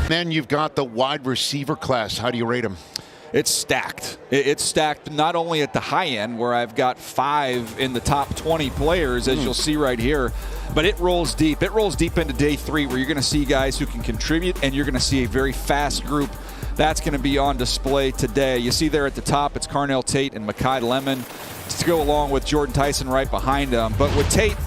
Then you've got the wide receiver class. How do you rate them? It's stacked. It's stacked not only at the high end, where I've got 5 in the top 20 players, as you'll see right here, but it rolls deep. It rolls deep into day 3, where you're going to see guys who can contribute, and you're going to see a very fast group that's going to be on display today. You see there at the top, it's Carnell Tate and Mekhi Lemon to go along with Jordan Tyson right behind them. But with Tate,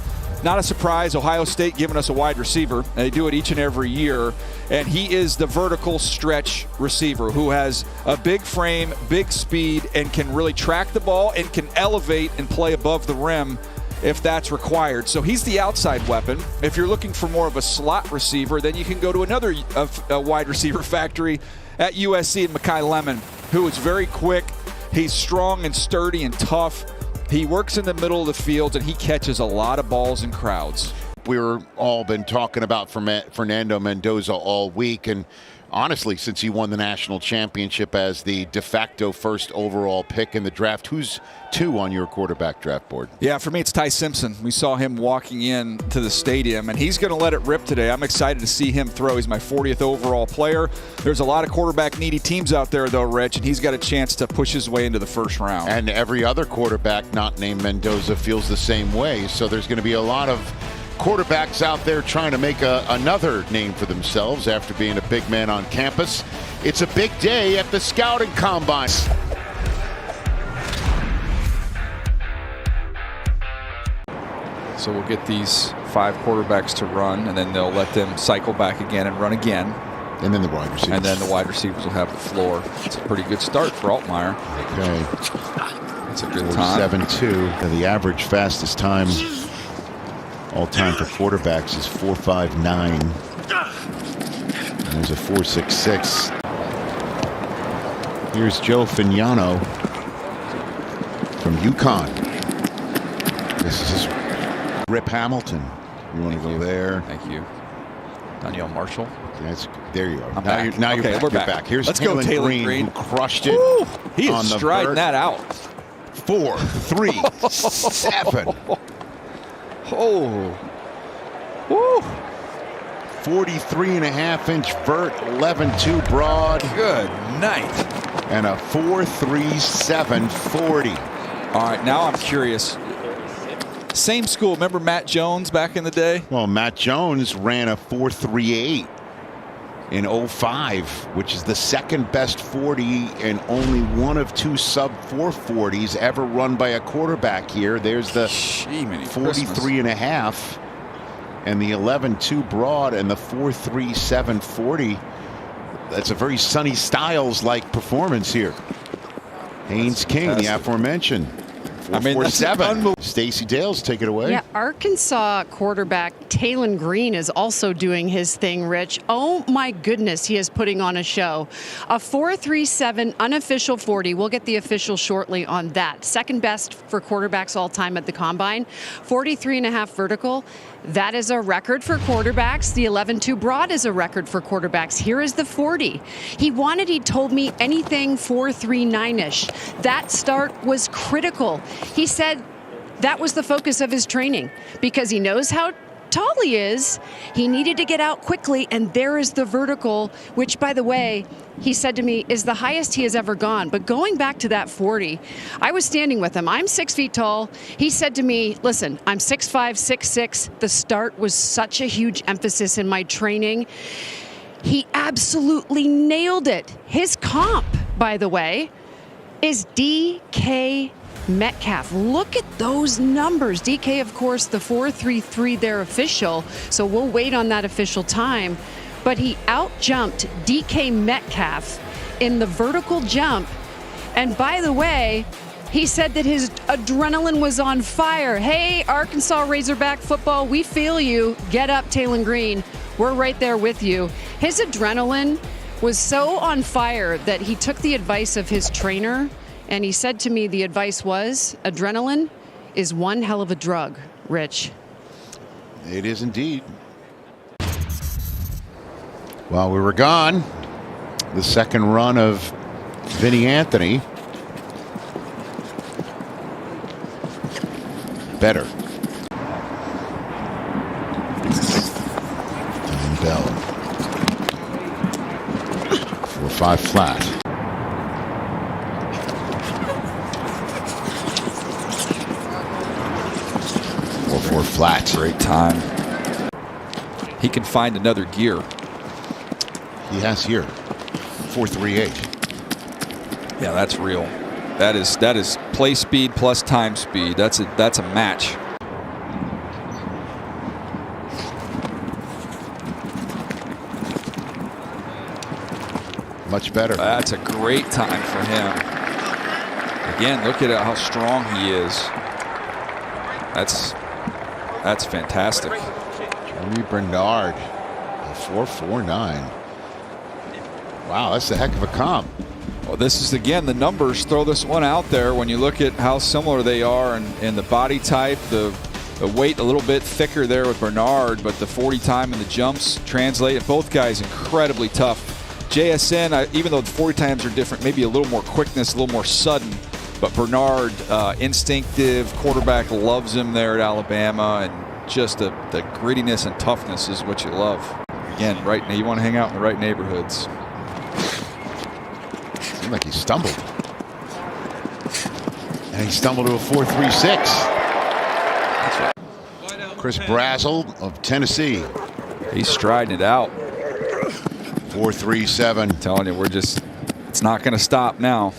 not a surprise, Ohio State giving us a wide receiver. They do it each and every year. And he is the vertical stretch receiver who has a big frame, big speed, and can really track the ball and can elevate and play above the rim if that's required. So he's the outside weapon. If you're looking for more of a slot receiver, then you can go to another wide receiver factory at USC and Mekhi Lemon, who is very quick. He's strong and sturdy and tough. He works in the middle of the field, and he catches a lot of balls in crowds. We've all been talking about Fernando Mendoza all week, and honestly, since he won the national championship as the de facto first overall pick in the draft, who's 2 on your quarterback draft board? Yeah, for me, it's Ty Simpson. We saw him walking in to the stadium, and he's going to let it rip today. I'm excited to see him throw. He's my 40th overall player. There's a lot of quarterback-needy teams out there, though, Rich, and he's got a chance to push his way into the first round. And every other quarterback not named Mendoza feels the same way, so there's going to be a lot of quarterbacks out there trying to make another name for themselves after being a big man on campus. It's a big day at the Scouting Combine. So we'll get these 5 quarterbacks to run, and then they'll let them cycle back again and run again. And then the wide receivers. And then the wide receivers will have the floor. It's a pretty good start for Altmaier. Okay. It's a good time. 7-2. And the average fastest time all time for quarterbacks is 4.59. And there's a 4.66. Here's Joe Fignano from UConn. This is Rip Hamilton. You want to go there? Thank you. Danielle Marshall. There you are. Now you're back. Here's Taylor Green, who crushed it. Woo! He on is the striding vert. that out. 4, 3, 7. Oh. Woo. 43.5-inch vert, 11.2 broad. Good night. And a 4.37 40. All right, now I'm curious. Same school. Remember Matt Jones back in the day? Well, Matt Jones ran a 4.38 in 05, which is the second best 40 and only one of 2 sub-440s ever run by a quarterback here. There's the 43.5 and the 11.2 broad and the 4.37 40. That's a very Sonny Styles-like performance here. Haynes King, the aforementioned. 4.47. Stacey Dales, take it away. Yeah, Arkansas quarterback Taylon Green is also doing his thing, Rich. Oh my goodness, he is putting on a show. A 4.37 unofficial 40. We'll get the official shortly on that. Second best for quarterbacks all time at the Combine. 43.5 vertical. That is a record for quarterbacks. The 11.2 broad is a record for quarterbacks. Here is the 40. He told me anything 4.39-ish. That start was critical. He said that was the focus of his training because he knows how tall he is. He needed to get out quickly, and there is the vertical, which, by the way, he said to me is the highest he has ever gone. But going back to that 40, I was standing with him. I'm 6 feet tall. He said to me, listen, I'm 6'5", 6'6". The start was such a huge emphasis in my training. He absolutely nailed it. His comp, by the way, is DK Metcalf. Look at those numbers. DK, of course, the 4.33, their official, so we'll wait on that official time. But he out-jumped DK Metcalf in the vertical jump. And by the way, he said that his adrenaline was on fire. Hey, Arkansas Razorback football, we feel you. Get up, Taylon Green. We're right there with you. His adrenaline was so on fire that he took the advice of his trainer. And he said to me, the advice was, adrenaline is one hell of a drug, Rich. It is indeed. While we were gone, the second run of Vinny Anthony. Better. And Bell. 4-5 flat. Four flat. Great time. He can find another gear. He has here. 4-3-8. Yeah, that's real. That is play speed plus time speed. That's a match. Much better. That's a great time for him. Again, look at how strong he is. That's fantastic. Jeremy Bernard, a 4.49. Wow, that's a heck of a comp. Well, this is, again, the numbers throw this one out there when you look at how similar they are in the body type, the weight a little bit thicker there with Bernard, but the 40 time and the jumps translate. Both guys incredibly tough. JSN, even though the 40 times are different, maybe a little more quickness, a little more sudden, but Bernard, instinctive, quarterback loves him there at Alabama, and just the grittiness and toughness is what you love. Again, right now, you want to hang out in the right neighborhoods. Seemed like he stumbled. And he stumbled to a 4.36. Chris Brazel of Tennessee. He's striding it out. 4.37. I'm telling you, it's not going to stop now.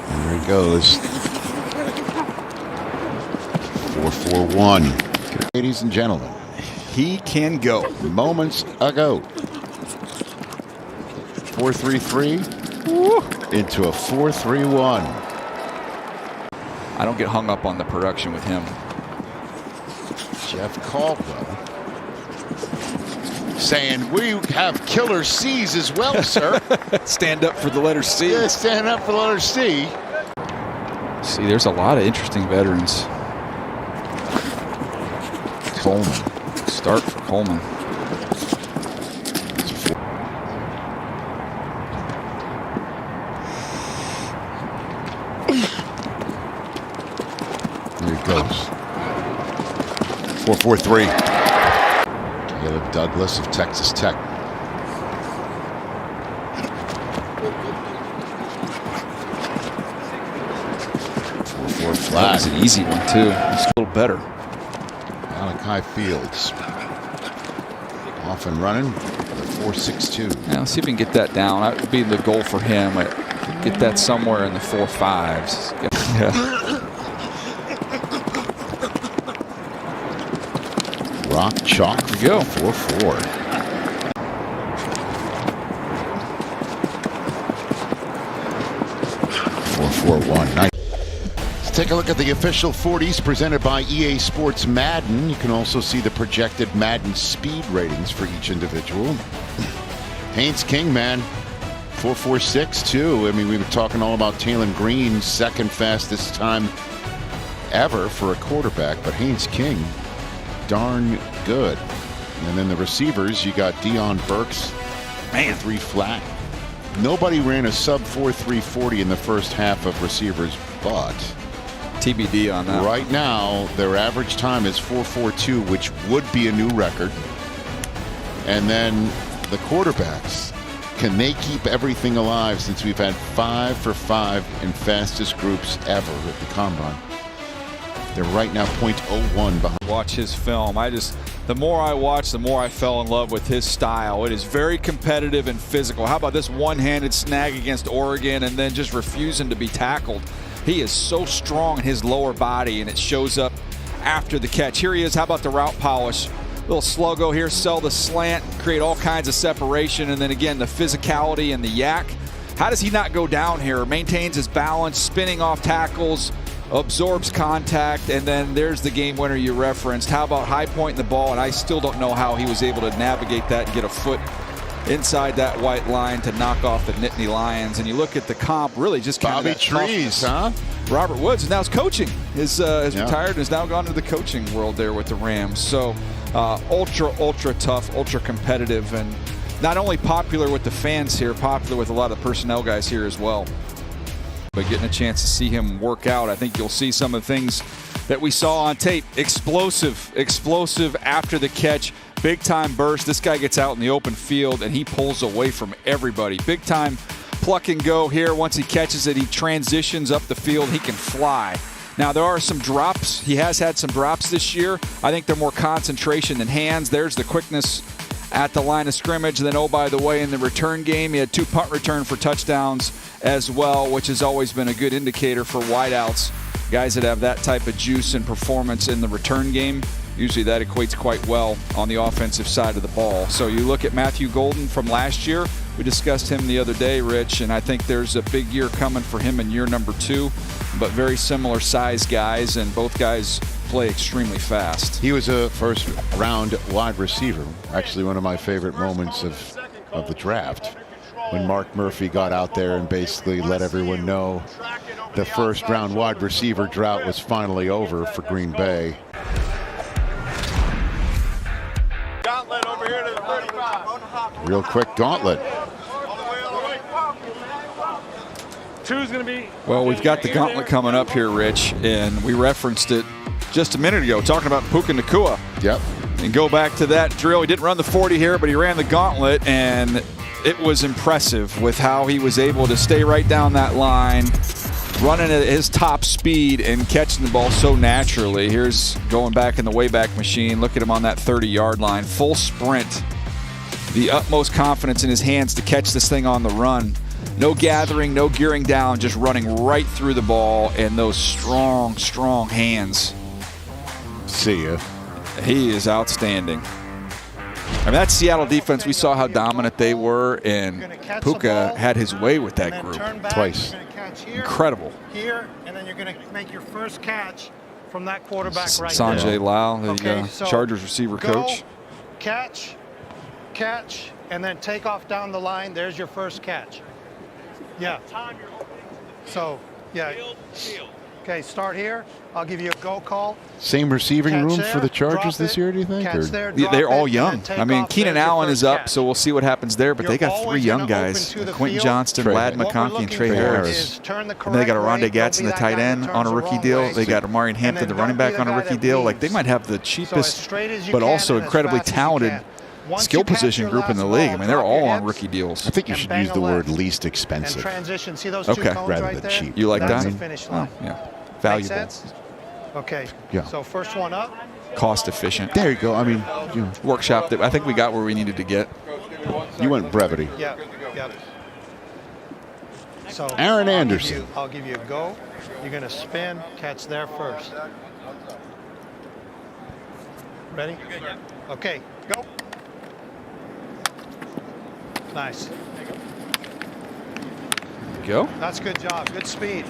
There he goes. 4.41. Ladies and gentlemen, He can go. moments ago. 4.33 into a 4.31. I don't get hung up on the production with him. Jeff Caldwell saying, we have killer C's as well, sir. Stand up for the letter C. Yeah, stand up for the letter C. See, there's a lot of interesting veterans. Coleman. Start for Coleman. Here he goes. 4.43. Caleb Douglas of Texas Tech. 4.4 flat. That was an easy one, too. It's a little better. Malachi Fields. Off and running. 4.62. Now, let's see if we can get that down. That would be the goal for him. Get that somewhere in the 4.5s. Yeah. Rock chalk. There you go. 4.4. Nice. Let's take a look at the official 40s presented by EA Sports Madden. You can also see the projected Madden speed ratings for each individual. Haynes King, man, 4.46 too. I mean, we were talking all about Taylon Green's second fastest time ever for a quarterback, but Haynes King, darn good. And then the receivers, you got Deion Burks, man, 3 flat. Nobody ran a sub 4.340 in the first half of receivers, but TBD on that. right now their average time is 4.42, which would be a new record. And then the quarterbacks, can they keep everything alive, since we've had 5 for 5 in fastest groups ever at the combine? They're right now 0.01 behind. Watch his film. The more I watch, the more I fell in love with his style. It is very competitive and physical. How about this one-handed snag against Oregon and then just refusing to be tackled? He is so strong in his lower body, and it shows up after the catch. Here he is. How about the route polish? Little sluggo here, sell the slant, create all kinds of separation, and then again the physicality and the yak. How does he not go down here? Maintains his balance, spinning off tackles, absorbs contact, and then there's the game winner you referenced. How about high pointing the ball? And I still don't know how he was able to navigate that and get a foot inside that white line to knock off the Nittany Lions. And you look at the comp, really just kind Bobby of that Trees, toughness. huh? Robert Woods is now coaching. Has Yeah. retired and has now gone to the coaching world there with the Rams. So ultra tough, ultra competitive, and not only popular with the fans here, popular with a lot of the personnel guys here as well. But getting a chance to see him work out, I think you'll see some of the things that we saw on tape. Explosive after the catch. Big time burst. This guy gets out in the open field and he pulls away from everybody. Big time pluck and go here. Once he catches it, he transitions up the field. He can fly. Now, there are some drops. He has had some drops this year. I think they're more concentration than hands. There's the quickness at the line of scrimmage. And then, oh, by the way, in the return game, he had 2 punt return for touchdowns as well, which has always been a good indicator for wideouts. Guys that have that type of juice and performance in the return game, usually that equates quite well on the offensive side of the ball. So you look at Matthew Golden from last year. We discussed him the other day, Rich, and I think there's a big year coming for him in year number 2, but very similar size guys, and both guys play extremely fast. He was a first-round wide receiver. Actually, one of my favorite moments of the draft, when Mark Murphy got out there and basically let everyone know the first-round wide receiver drought was finally over for Green Bay. Gauntlet over here to the 35. Real quick gauntlet. Two's going to be. Well, we've got the gauntlet coming up here, Rich, and we referenced it just a minute ago, talking about Puka Nacua. Yep. And go back to that drill. He didn't run the 40 here, but he ran the gauntlet, and it was impressive with how he was able to stay right down that line, running at his top speed and catching the ball so naturally. Here's going back in the Wayback Machine. Look at him on that 30-yard line. Full sprint. The utmost confidence in his hands to catch this thing on the run. No gathering, no gearing down, just running right through the ball, and those strong, strong hands. See ya. He is outstanding. I mean, that Seattle defense, we saw how dominant they were, and Puka had his way with that group twice. Incredible. Here, and then you're going to make your first catch from that quarterback right Sanjay there. Lau, the Okay, so Chargers receiver go, coach. Catch, and then take off down the line. There's your first catch. Yeah. So, yeah. Okay, start here. I'll give you a go call. Same receiving Catch room there, for the Chargers drop this it, year, do you think? catch Or- there, Yeah, drop they're all it, young. and then I mean, take off. Keenan There's your Allen first is up, catch. so we'll see what happens there. But You're they got 3 always young gonna open guys: to the Quentin field. Johnston, Trey Ladd Harris. McConkey, and Trey Harris. And they got Rondé Gadsden, the tight end, on a rookie deal. They got Amari Hampton, the running back, on a rookie deal. Like, they might have the cheapest, but also incredibly talented skill position group in the league. I mean, they're all on rookie deals. I think you should use the word least expensive. Transition. See those Okay. two cones Rather right than there? cheap. You like That's that? the finish Oh, line. yeah, Make valuable, sense? Okay. Yeah. So first one up. cost efficient. There you go. I mean, Workshop that I think we got where we needed to get. you went brevity. Yeah. Yep. So Aaron Anderson. I'll give you a go. You're going to spin, catch there first. Ready? Okay, go. Nice. Go. That's good job. Good speed.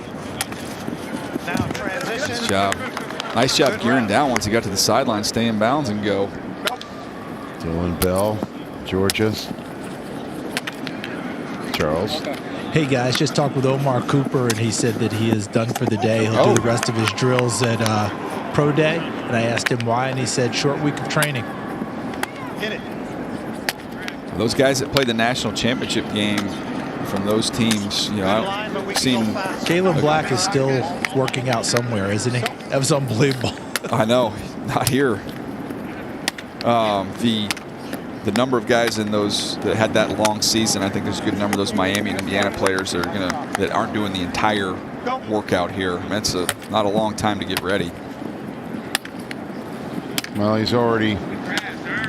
Now transition. Nice job. Nice job gearing down once he got to the sideline, stay in bounds and go. Dylan Bell, Georgia. Charles. Hey guys, just talked with Omar Cooper, and he said that he is done for the day. He'll do the rest of his drills at Pro Day, and I asked him why, and he said short week of training. Hit it. Those guys that played the national championship game from those teams, you know, I've seen. Caleb Black is still working out somewhere, isn't he? That was unbelievable. I know, not here. The number of guys in those that had that long season, I think there's a good number of those Miami and Indiana players that aren't doing the entire workout here. I mean, it's not a long time to get ready. Well, he's already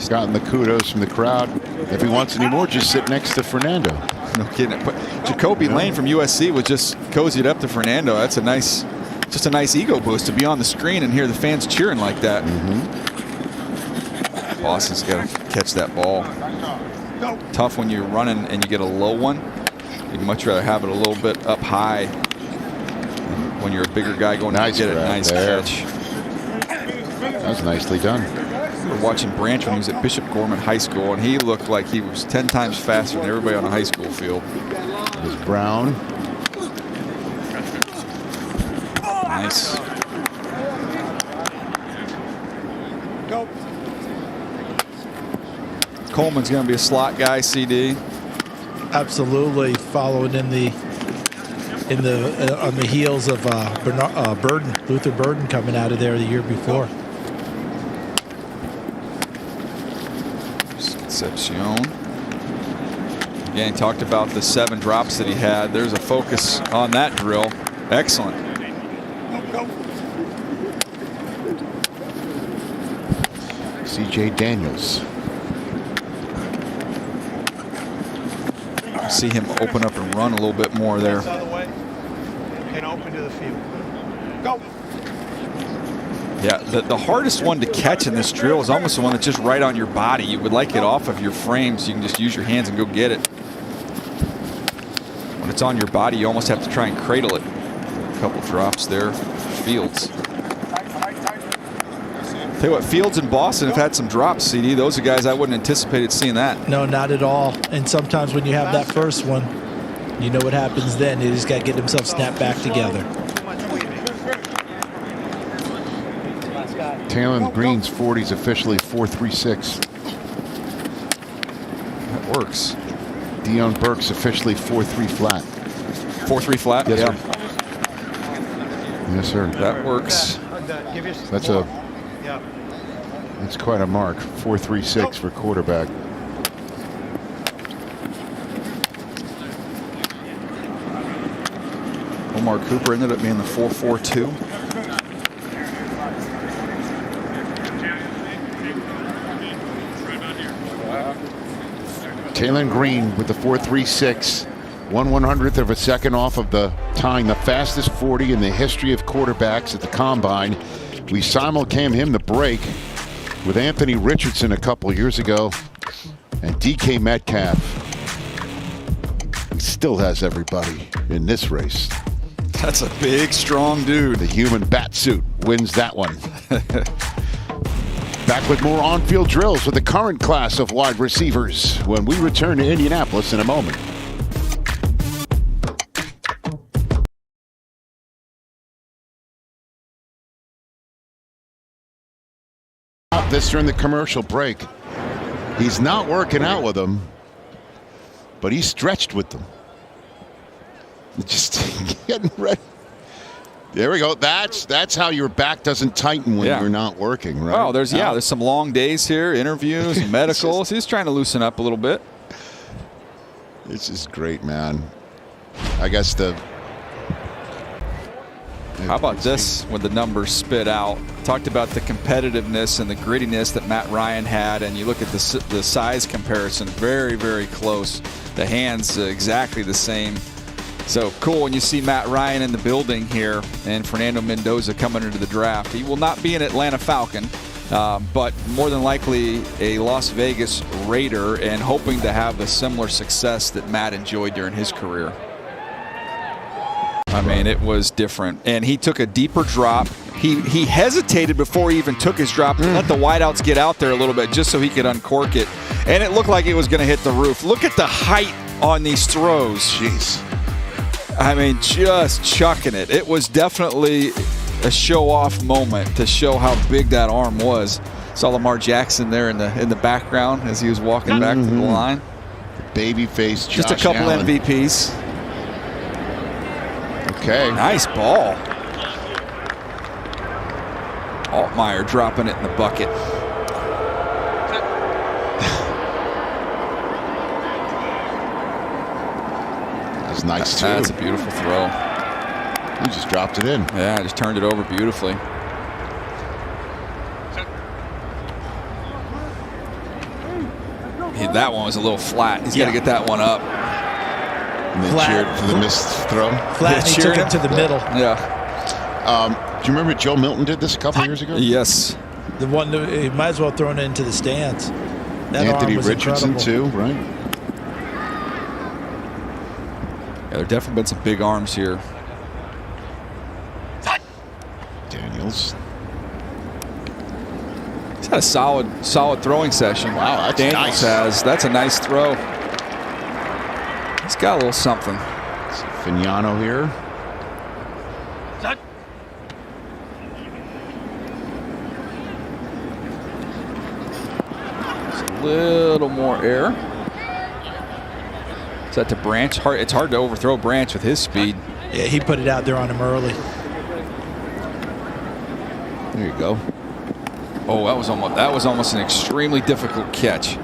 gotten the kudos from the crowd. If he wants any more, just sit next to Fernando. No kidding. But Jacoby Lane from USC was just cozied up to Fernando. That's just a nice ego boost to be on the screen and hear the fans cheering like that. Boston's got to catch that ball. Tough when you're running and you get a low one. You'd much rather have it a little bit up high. When you're a bigger guy going Nice to get it, grab nice there. catch. That was nicely done. We were watching Branch when he was at Bishop Gorman High School, and he looked like he was 10 times faster than everybody on the high school field. There's Brown. Nice. Go. Coleman's going to be a slot guy, CD. Absolutely, following in the in the on the heels of Luther Burden coming out of there the year before. Concepcion. Again, he talked about the 7 drops that he had. There's a focus on that drill. Excellent. CJ Daniels. See him open up and run a little bit more there. Other way and open to the field. Go. Yeah, the hardest one to catch in this drill is almost the one that's just right on your body. You would like it off of your frame so you can just use your hands and go get it. When it's on your body, you almost have to try and cradle it. A couple drops there for Fields. Tell you what, Fields and Boston have had some drops, CD. Those are guys I wouldn't anticipated seeing that. No, not at all. And sometimes when you have that first one, you know what happens then. They just got to get themselves snapped back together. Taylor Green's 40's officially 4.36. That works. Dion Burke's officially 4.3 flat. 4.3 flat? Yes, yeah. sir. Yes, sir. That works. That's quite a mark. 4.36 for quarterback. Omar Cooper ended up being the 4.42. Taylor Green with the 4.36. 1/100th of a second off of the tying the fastest 40 in the history of quarterbacks at the Combine. We simulcam him the break with Anthony Richardson a couple years ago, and DK Metcalf. He still has everybody in this race. That's a big, strong dude. The human bat suit wins that one. Back with more on-field drills with the current class of wide receivers when we return to Indianapolis in a moment. This during the commercial break. He's not working out with them, but he's stretched with them. Just getting ready. There we go. That's how your back doesn't tighten when you're not working, right? Oh, there's some long days here, interviews, medicals. He's trying to loosen up a little bit. This is great, man. I guess How about this when the numbers spit out? Talked about the competitiveness and the grittiness that Matt Ryan had, and you look at the size comparison, very, very close. The hands exactly the same. So cool when you see Matt Ryan in the building here and Fernando Mendoza coming into the draft. He will not be an Atlanta Falcon, but more than likely a Las Vegas Raider, and hoping to have a similar success that Matt enjoyed during his career. I mean, it was different. And he took a deeper drop. He hesitated before he even took his drop to let the wideouts get out there a little bit just so he could uncork it. And it looked like it was going to hit the roof. Look at the height on these throws. Jeez. I mean, just chucking it. It was definitely a show-off moment to show how big that arm was. Saw Lamar Jackson there in the background as he was walking back to the line. Babyface Josh Just a couple Allen. MVPs. Okay. Nice ball. Altmaier dropping it in the bucket. That's nice, too. That's a beautiful throw. He just dropped it in. Yeah, just turned it over beautifully. That one was a little flat. He's got to get that one up. And they cheered for the missed throw. Flat, and he took it to the middle. Yeah. Do you remember Joe Milton did this a couple years ago? Yes. The one that he might as well throw it into the stands. That Anthony arm was Richardson, incredible. too, right? Yeah, there definitely been some big arms here. Daniels. He's had a solid throwing session. Wow, that's Daniels nice. That's a nice throw. He's got a little something. Fignano here. Just a little more air. Set to Branch. It's hard to overthrow Branch with his speed. Yeah, he put it out there on him early. There you go. Oh, that was almost an extremely difficult catch.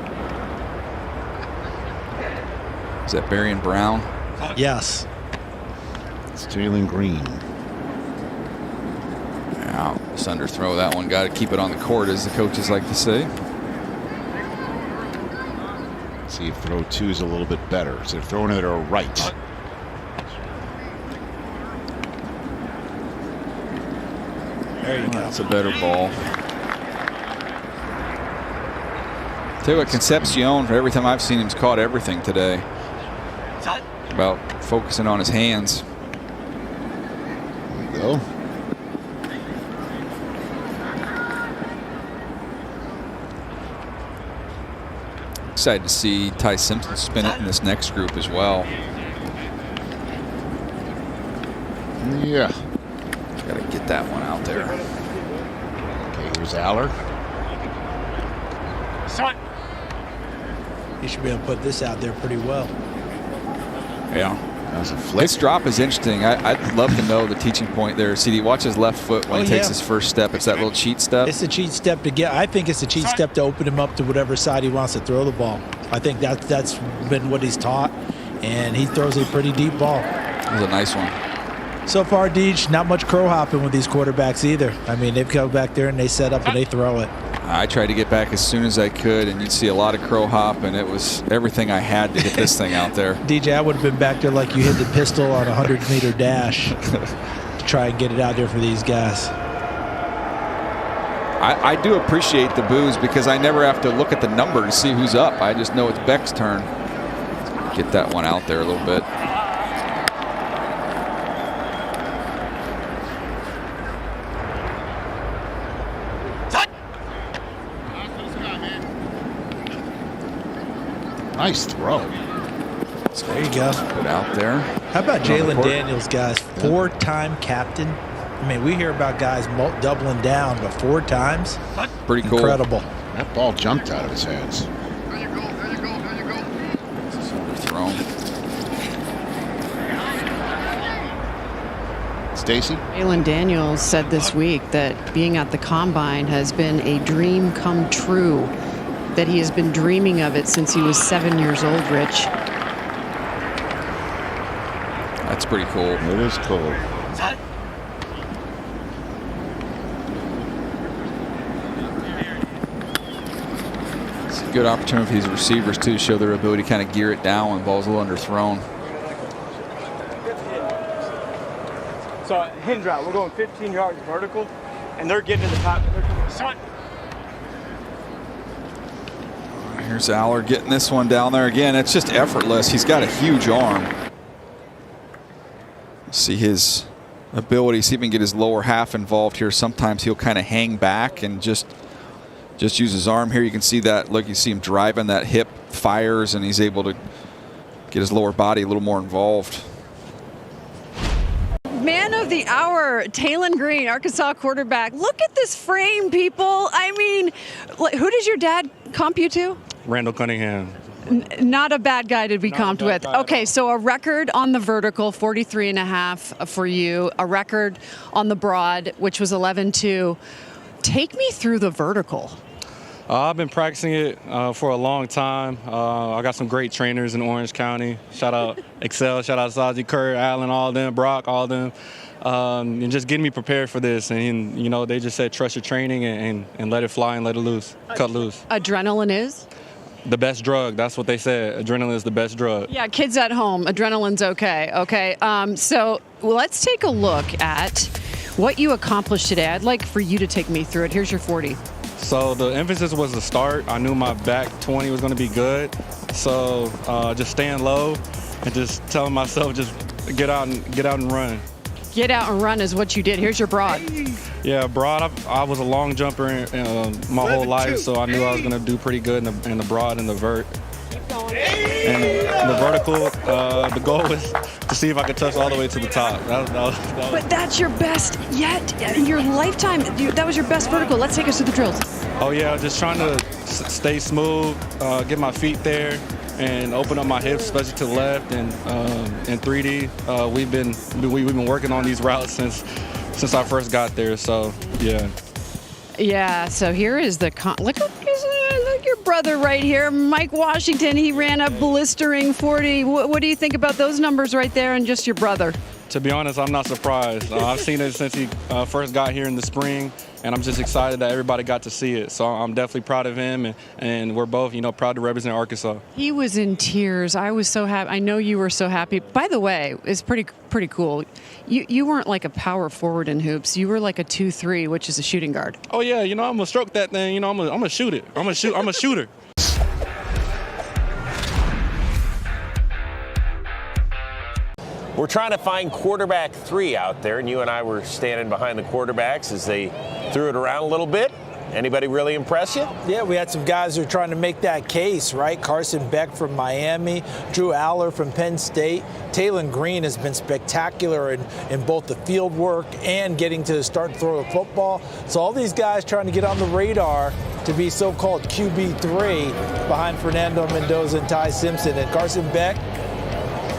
Is that Barry and Brown? Yes. It's Jalen Green. Wow, just underthrow that one. Got to keep it on the court, as the coaches like to say. See if throw 2 is a little bit better. So they're throwing it to right. There you go. That's a better ball. Tell you what, Concepcion, for every time I've seen him, he's caught everything today. About focusing on his hands. There you go. Excited to see Ty Simpson spin it in this next group as well. Yeah. Got to get that one out there. Okay, here's Aller. He should be able to put this out there pretty well. Yeah. That was a flick. This drop is interesting. I'd love to know the teaching point there. CD, watch his left foot when he takes his first step. It's that little cheat step. It's a cheat step to get. I think it's a cheat step to open him up to whatever side he wants to throw the ball. I think that's been what he's taught, and he throws a pretty deep ball. That was a nice one. So far, Deej, not much crow hopping with these quarterbacks either. I mean, they've come back there and they set up and they throw it. I tried to get back as soon as I could, and you'd see a lot of crow hop, and it was everything I had to get this thing out there. DJ, I would have been back there like you hit the pistol on a 100-meter dash to try and get it out there for these guys. I do appreciate the boos because I never have to look at the number to see who's up. I just know it's Beck's turn. Get that one out there a little bit. Nice throw. There you go. Put out there. How about Jalen Daniels, guys? 4-time captain. I mean, we hear about guys doubling down, but 4 times? Pretty cool. Incredible. That ball jumped out of his hands. Thrown. Stacy? Jalen Daniels said this week that being at the Combine has been a dream come true, that he has been dreaming of it since he was 7 years old, Rich. That's pretty cool. It is cool. It's a good opportunity for these receivers too to show their ability to kind of gear it down when ball's a little underthrown. So hinge route, we're going 15 yards vertical, and they're getting to the top. And they're coming. Here's Aller getting this one down there again. It's just effortless. He's got a huge arm. See his ability. See if he can get his lower half involved here. Sometimes he'll kind of hang back and just use his arm here. You can see that. Look, you see him driving that hip, fires, and he's able to get his lower body a little more involved. Man of the hour, Taylon Green, Arkansas quarterback. Look at this frame, people. I mean, who does your dad comp you to? Randall Cunningham. Not a bad guy to be Not a comped bad with. guy at Okay, all. so a record on the vertical, 43.5 for you. A record on the broad, which was 11.2. Take me through the vertical. I've been practicing it for a long time. I got some great trainers in Orange County. Shout out Excel, shout out Saji, Kerr, Allen, all of them, Brock, all of them. And just getting me prepared for this. And, you know, they just said trust your training and let it fly and let it loose, cut loose. Adrenaline is? The best drug, that's what they said. Adrenaline is the best drug. Yeah, kids at home, adrenaline's okay. Okay, so let's take a look at what you accomplished today. I'd like for you to take me through it. Here's your 40. So the emphasis was the start. I knew my back 20 was going to be good. So just staying low and just telling myself just get out and run. Get out and run is what you did. Here's your broad. Yeah, broad. I was a long jumper my whole life, so I knew I was going to do pretty good in the broad and the vert. And the vertical, the goal was to see if I could touch all the way to the top. That was But that's your best yet in your lifetime. That was your best vertical. Let's take us through the drills. Oh yeah, just trying to stay smooth, get my feet there, and open up my hips, especially to the left. And in 3D, we've been working on these routes since I first got there. So yeah. Yeah, so here is the look your brother right here, Mike Washington. He ran a blistering 40. What do you think about those numbers right there and just your brother? To be honest, I'm not surprised. I've seen it since he first got here in the spring, and I'm just excited that everybody got to see it. So I'm definitely proud of him, and we're both, proud to represent Arkansas. He was in tears. I was so happy. I know you were so happy. By the way, it's pretty cool. You weren't like a power forward in hoops. You were like a 2-3, which is a shooting guard. Oh yeah, I'm gonna stroke that thing. I'm gonna shoot it. I'm a shooter. We're trying to find quarterback 3 out there, and you and I were standing behind the quarterbacks as they threw it around a little bit. Anybody really impress you? Yeah, we had some guys who are trying to make that case, right? Carson Beck from Miami, Drew Aller from Penn State. Taylon Green has been spectacular in both the field work and getting to start to throw the football. So all these guys trying to get on the radar to be so-called QB3 behind Fernando Mendoza and Ty Simpson. And Carson Beck,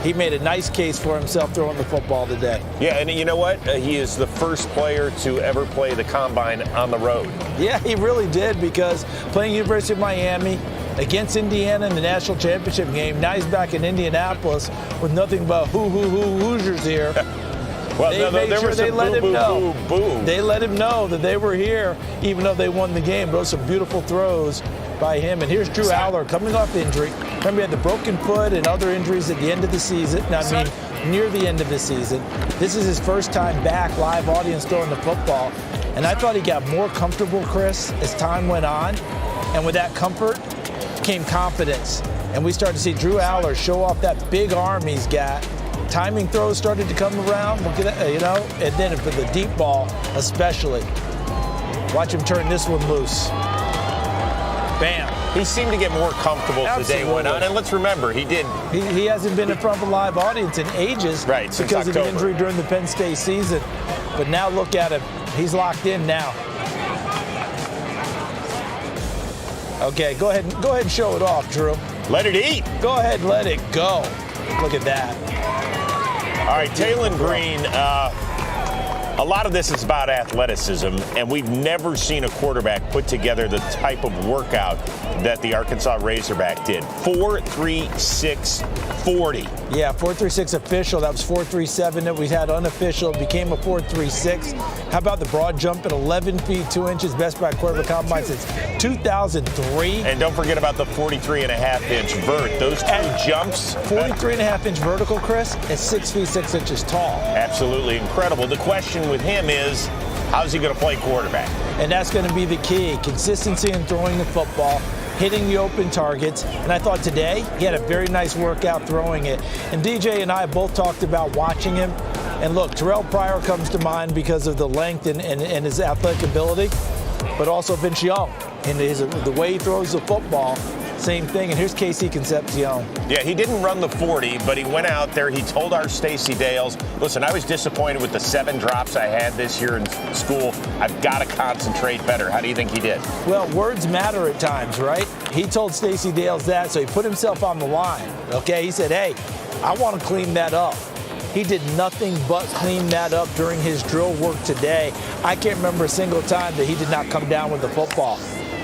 he made a nice case for himself throwing the football today. Yeah, and you know what? He is the first player to ever play the combine on the road. Yeah, he really did, because playing University of Miami against Indiana in the national championship game, now he's back in Indianapolis with nothing but Hoosiers here. Well, They let him know that they were here, even though they won the game. Those are some beautiful throws by him. And here's Drew Aller coming off injury. Remember, he had the broken foot and other injuries at the end of the season. Near the end of the season. This is his first time back, live audience throwing the football. And I thought he got more comfortable, Chris, as time went on. And with that comfort came confidence. And we started to see Drew Aller show off that big arm he's got. Timing throws started to come around, look at that, and then for the deep ball especially. Watch him turn this one loose. Bam. He seemed to get more comfortable as the day went on, and let's remember, he did. He hasn't been in front of a live audience in ages, right, because of the injury during the Penn State season. But now look at him. He's locked in now. Okay, go ahead and show it off, Drew. Let it eat. Go ahead and let it go. Look at that. All right, Taylon Green, a lot of this is about athleticism, and we've never seen a quarterback put together the type of workout that the Arkansas Razorback did. 4.3640. Yeah, 4.36 official. That was 4.37 that we had unofficial. It became a 4.36. How about the broad jump at 11 feet 2 inches, best by quarterback combine since 2003. And don't forget about the 43.5-inch vert. Those two jumps. 43.5-inch vertical, Chris, is 6 feet 6 inches tall. Absolutely incredible. The question with him is, how's he going to play quarterback? And that's going to be the key. Consistency in throwing the football, hitting the open targets. And I thought today he had a very nice workout throwing it. And DJ and I both talked about watching him. And look, Terrell Pryor comes to mind because of the length and his athletic ability, but also Vince Young and the way he throws the football. Same thing. And here's Casey Concepcion. Yeah, he didn't run the 40, but he went out there. He told our Stacey Dales, listen, I was disappointed with the 7 drops I had this year in school. I've got to concentrate better. How do you think he did? Well, words matter at times, right? He told Stacey Dales that, so he put himself on the line. Okay, he said, hey, I want to clean that up. He did nothing but clean that up during his drill work today. I can't remember a single time that he did not come down with the football.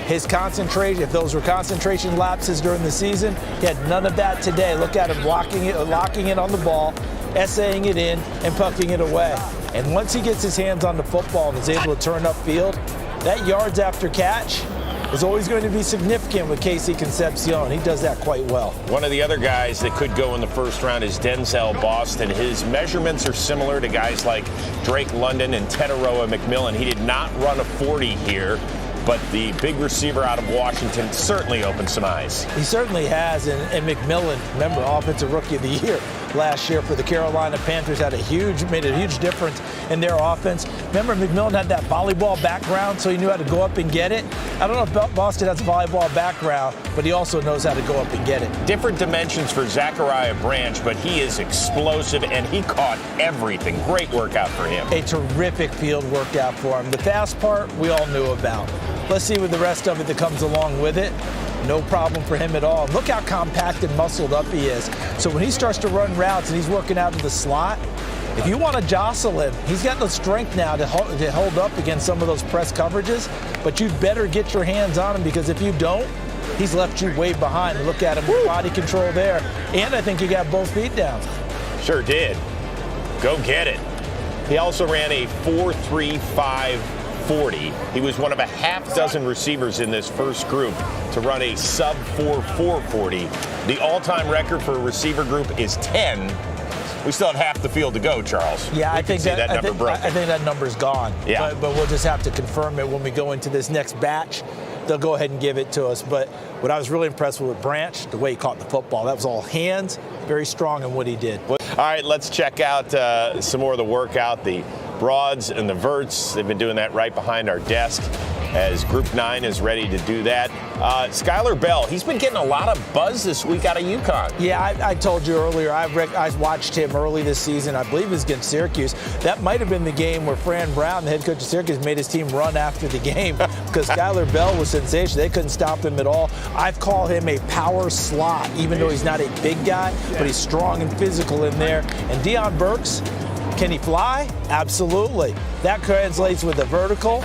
His concentration, if those were concentration lapses during the season, he had none of that today. Look at him locking it on the ball, essaying it in, and pucking it away. And once he gets his hands on the football and is able to turn upfield, that yards after catch is always going to be significant with Casey Concepcion. He does that quite well. One of the other guys that could go in the first round is Denzel Boston. His measurements are similar to guys like Drake London and Teteroa McMillan. He did not run a 40 here, but the big receiver out of Washington certainly opened some eyes. He certainly has, and McMillan, remember, Offensive Rookie of the Year last year for the Carolina Panthers, made a huge difference in their offense. Remember, McMillan had that volleyball background, so he knew how to go up and get it. I don't know if Boston has a volleyball background, but he also knows how to go up and get it. Different dimensions for Zachariah Branch, but he is explosive, and he caught everything. Great workout for him. A terrific field workout for him. The fast part, we all knew about. Let's see what the rest of it that comes along with it. No problem for him at all. Look how compact and muscled up he is. So when he starts to run routes and he's working out of the slot, if you want to jostle him, he's got the strength now to hold up against some of those press coverages, but you better get your hands on him, because if you don't, he's left you way behind. Look at him with body control there. And I think he got both feet down. Sure did. Go get it. He also ran a 4.35 40. He was one of a half dozen receivers in this first group to run a sub 4.4 40. The all-time record for a receiver group is 10. We still have half the field to go, Charles. Yeah, I think that number broken. I think that number's gone. Yeah. But we'll just have to confirm it when we go into this next batch. They'll go ahead and give it to us. But what I was really impressed with Branch, the way he caught the football, that was all hands, very strong in what he did. All right, let's check out some more of the workout. The broads and the verts, they've been doing that right behind our desk as Group 9 is ready to do that. Skylar Bell, he's been getting a lot of buzz this week out of UConn. Yeah, I told you earlier, I watched him early this season. I believe it was against Syracuse. That might have been the game where Fran Brown, the head coach of Syracuse, made his team run after the game because Skylar Bell was sensational. They couldn't stop him at all. I've called him a power slot, even though he's not a big guy, but he's strong and physical in there. And Deion Burks, can he fly? Absolutely. That translates with the vertical,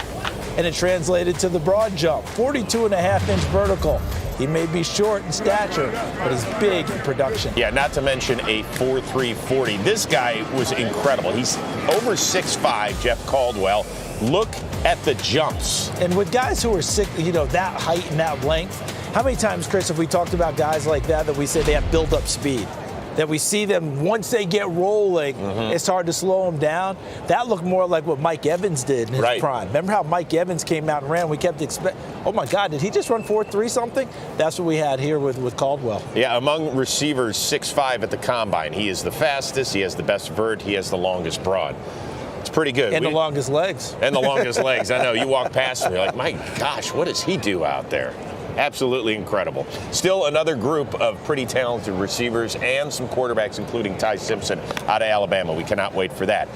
and it translated to the broad jump. 42.5-inch vertical. He may be short in stature, but he's big in production. Yeah, not to mention a 4.3 40. This guy was incredible. He's over 6'5", Jeff Caldwell. Look at the jumps. And with guys who are that height and that length, how many times, Chris, have we talked about guys like that we say they have build-up speed? That we see them, once they get rolling, it's hard to slow them down. That looked more like what Mike Evans did in his prime. Remember how Mike Evans came out and ran? We kept expecting, oh my God, did he just run 4.3 something? That's what we had here with Caldwell. Yeah, among receivers, 6'5" at the combine. He is the fastest, he has the best vert, he has the longest broad. It's pretty good. And the longest legs. And the longest legs. I know, you walk past him, you're like, my gosh, what does he do out there? Absolutely incredible. Still another group of pretty talented receivers and some quarterbacks, including Ty Simpson out of Alabama. We cannot wait for that.